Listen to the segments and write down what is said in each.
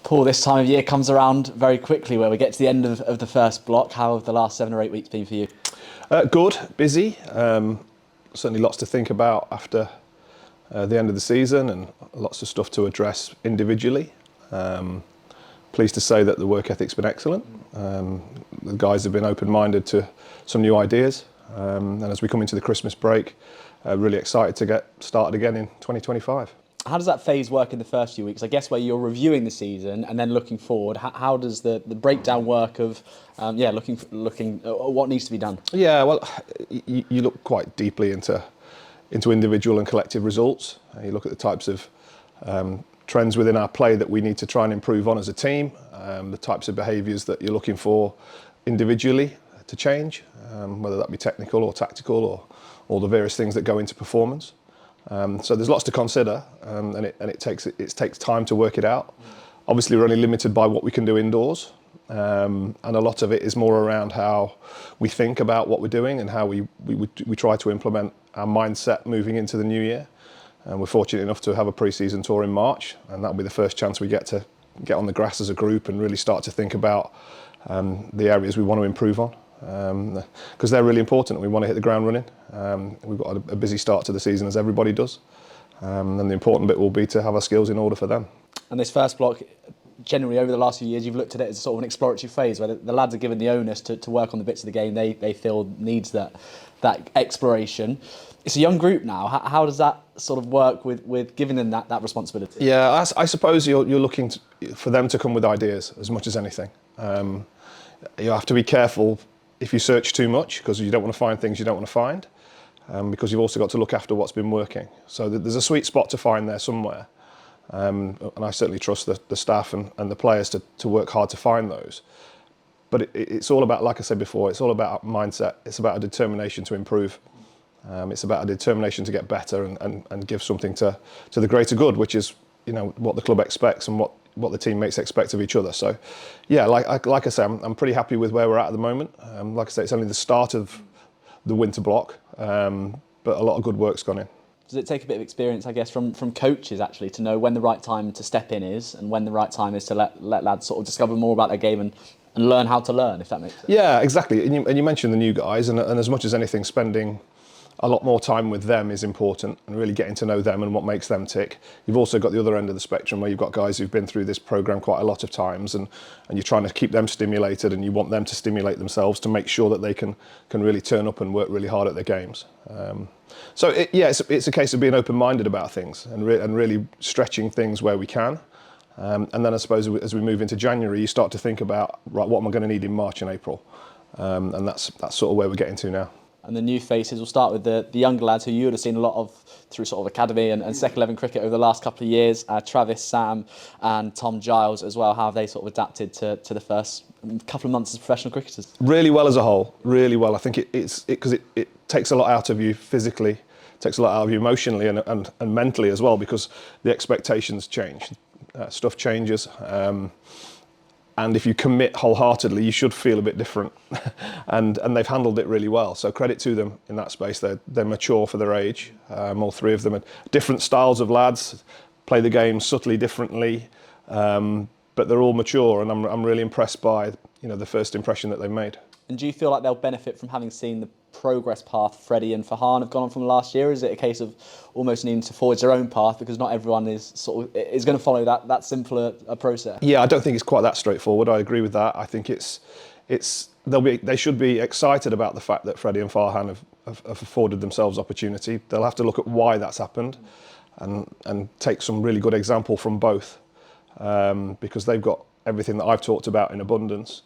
Paul, this time of year comes around very quickly where we get to the end of the first block. How have the last 7 or 8 weeks been for you? Good, busy. Certainly lots to think about after the end of the season and lots of stuff to address individually. Pleased to say that the work ethic's been excellent. The guys have been open-minded to some new ideas. And as we come into the Christmas break, really excited to get started again in 2025. How does that phase work in the first few weeks? I guess where you're reviewing the season and then looking forward, how does the breakdown work of, looking what needs to be done? Yeah, well, you look quite deeply into individual and collective results. You look at the types of trends within our play that we need to try and improve on as a team, the types of behaviours that you're looking for individually to change, whether that be technical or tactical or all the various things that go into performance. So there's lots to consider, and it takes time to work it out. Obviously, we're only limited by what we can do indoors, and a lot of it is more around how we think about what we're doing and how we try to implement our mindset moving into the new year. And we're fortunate enough to have a pre-season tour in March, and that'll be the first chance we get to get on the grass as a group and really start to think about the areas we want to improve on. Because they're really important. We want to hit the ground running. We've got a busy start to the season, as everybody does, and the important bit will be to have our skills in order for them. And this first block, generally over the last few years, you've looked at it as sort of an exploratory phase where the lads are given the onus to work on the bits of the game they feel needs that exploration. It's a young group now. How does that sort of work with giving them that responsibility? Yeah, I suppose you're looking for them to come with ideas as much as anything. You have to be careful if you search too much, because you don't want to find things you don't want to find, because you've also got to look after what's been working. So there's a sweet spot to find there somewhere, and I certainly trust the staff and the players to work hard to find those. But it's all about, like I said before, it's all about mindset. It's about a determination to improve. It's about a determination to get better and give something to the greater good, which is, what the club expects and what the teammates expect of each other. So, yeah, like I say, I'm pretty happy with where we're at the moment. Like I say, it's only the start of the winter block, but a lot of good work's gone in. Does it take a bit of experience, I guess, from coaches actually to know when the right time to step in is and when the right time is to let lads sort of discover more about their game and learn how to learn, if that makes sense? Yeah, exactly. And you mentioned the new guys, and as much as anything, spending a lot more time with them is important and really getting to know them and what makes them tick. You've also got the other end of the spectrum where you've got guys who've been through this programme quite a lot of times and you're trying to keep them stimulated and you want them to stimulate themselves to make sure that they can really turn up and work really hard at their games. So it's a case of being open-minded about things and really stretching things where we can. And then I suppose as we move into January, you start to think about, right, what am I going to need in March and April? And that's sort of where we're getting to now. And the new faces, we'll start with the younger lads who you would have seen a lot of through sort of academy and second 11 cricket over the last couple of years. Travis, Sam and Tom Giles as well. How have they sort of adapted to the first couple of months as professional cricketers? Really well as a whole, really well. I think it takes a lot out of you physically, takes a lot out of you emotionally and mentally as well, because the expectations change, stuff changes. And if you commit wholeheartedly, you should feel a bit different. and they've handled it really well. So credit to them in that space. They're mature for their age. All three of them are different styles of lads, play the game subtly differently, but they're all mature. And I'm really impressed by the first impression that they've made. And do you feel like they'll benefit from having seen the progress path Freddie and Farhan have gone on from last year? Is it a case of almost needing to forge their own path because not everyone is going to follow that simpler a process? Yeah, I don't think it's quite that straightforward. I agree with that. I think they should be excited about the fact that Freddie and Farhan have afforded themselves opportunity. They'll have to look at why that's happened and take some really good example from both, because they've got everything that I've talked about in abundance.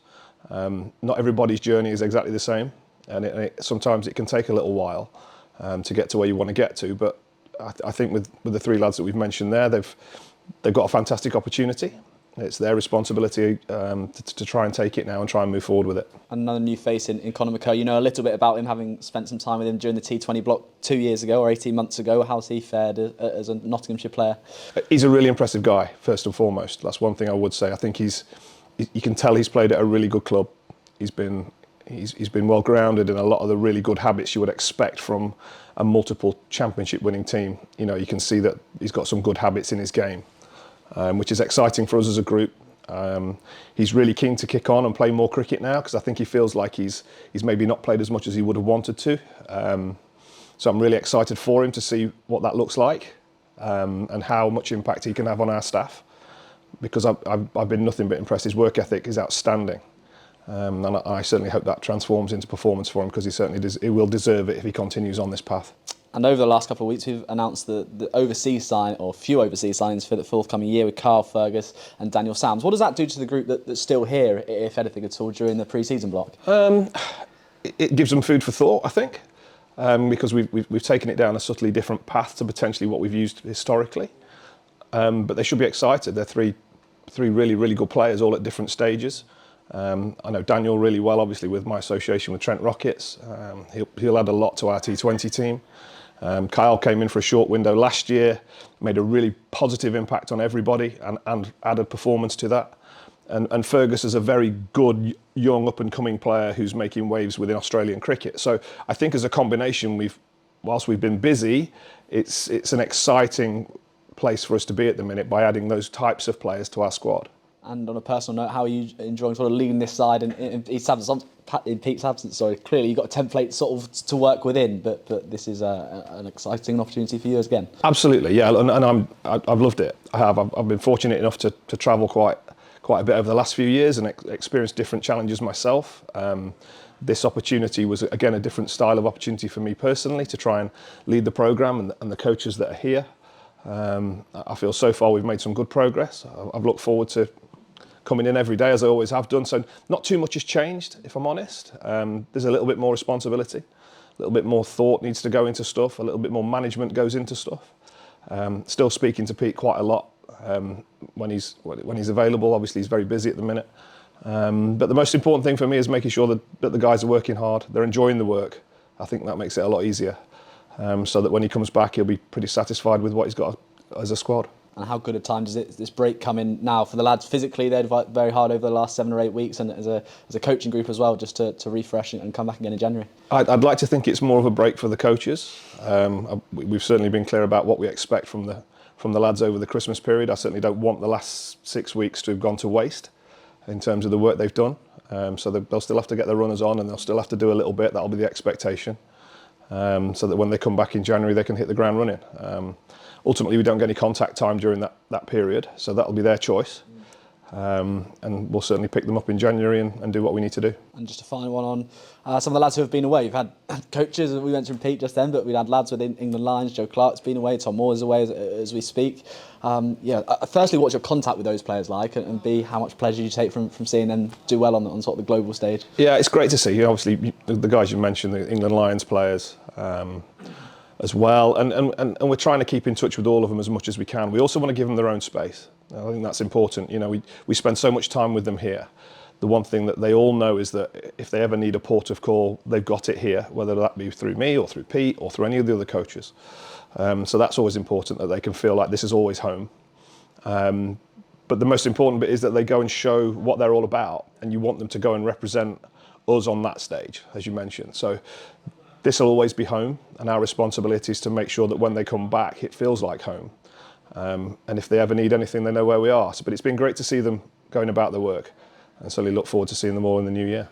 Not everybody's journey is exactly the same, and sometimes it can take a little while to get to where you want to get to. But I think with the three lads that we've mentioned there, they've got a fantastic opportunity. It's their responsibility to try and take it now and try and move forward with it. Another new face in Conor McCurry. You know a little bit about him, having spent some time with him during the T20 block 2 years ago or 18 months ago. How's he fared as a Nottinghamshire player? He's a really impressive guy, first and foremost. That's one thing I would say. I think you can tell he's played at a really good club. He's been well grounded in a lot of the really good habits you would expect from a multiple championship winning team. You can see that he's got some good habits in his game, which is exciting for us as a group. He's really keen to kick on and play more cricket now because I think he feels like he's maybe not played as much as he would have wanted to. So I'm really excited for him to see what that looks like and how much impact he can have on our staff, because I've been nothing but impressed. His work ethic is outstanding. And I certainly hope that transforms into performance for him, because he will deserve it if he continues on this path. And over the last couple of weeks, we've announced the overseas sign, or few overseas signings for the forthcoming year, with Carl Fergus and Daniel Sams. What does that do to the group that's still here, if anything at all, during the pre-season block? It gives them food for thought, I think, because we've taken it down a subtly different path to potentially what we've used historically. But they should be excited. They're three really, really good players, all at different stages. I know Daniel really well, obviously, with my association with Trent Rockets. He'll add a lot to our T20 team. Kyle came in for a short window last year, made a really positive impact on everybody and added performance to that. And Fergus is a very good young up-and-coming player who's making waves within Australian cricket. So I think as a combination, whilst we've been busy, it's an exciting place for us to be at the minute by adding those types of players to our squad. And on a personal note, how are you enjoying sort of leading this side in Pete's absence? Sorry, clearly you've got a template sort of to work within, but this is an exciting opportunity for you again. Absolutely, yeah, and I've loved it. I've been fortunate enough to travel quite a bit over the last few years and experience different challenges myself. This opportunity was, again, a different style of opportunity for me personally to try and lead the programme and the coaches that are here. I feel so far we've made some good progress. I've looked forward to coming in every day, as I always have done. So not too much has changed, if I'm honest. There's a little bit more responsibility, a little bit more thought needs to go into stuff, a little bit more management goes into stuff. Still speaking to Pete quite a lot when he's available. Obviously, he's very busy at the minute. But the most important thing for me is making sure that the guys are working hard, they're enjoying the work. I think that makes it a lot easier. So that when he comes back, he'll be pretty satisfied with what he's got as a squad. And how good a time does this break come in now for the lads physically? They've worked very hard over the last 7 or 8 weeks, and as a coaching group as well, just to refresh and come back again in January. I'd like to think it's more of a break for the coaches. We've certainly been clear about what we expect from the lads over the Christmas period. I certainly don't want the last 6 weeks to have gone to waste in terms of the work they've done. So they'll still have to get their runners on, and they'll still have to do a little bit. That'll be the expectation. So that when they come back in January, they can hit the ground running. Ultimately, we don't get any contact time during that period, so that'll be their choice. And we'll certainly pick them up in January and do what we need to do. And just a final one on some of the lads who have been away. You've had coaches, we mentioned Pete just then, but we've had lads within England Lions. Joe Clark's been away, Tom Moore's away as we speak. Firstly, what's your contact with those players like, and B, how much pleasure do you take from seeing them do well on sort of the global stage? Yeah, it's great to see. Obviously, the guys you mentioned, the England Lions players, as well, and we're trying to keep in touch with all of them as much as we can. We also want to give them their own space. I think that's important. We spend so much time with them here. The one thing that they all know is that if they ever need a port of call, they've got it here, whether that be through me or through Pete or through any of the other coaches. So that's always important, that they can feel like this is always home. But the most important bit is that they go and show what they're all about, and you want them to go and represent us on that stage, as you mentioned. So this will always be home, and our responsibility is to make sure that when they come back, it feels like home. And if they ever need anything, they know where we are. But it's been great to see them going about their work, and certainly look forward to seeing them all in the new year.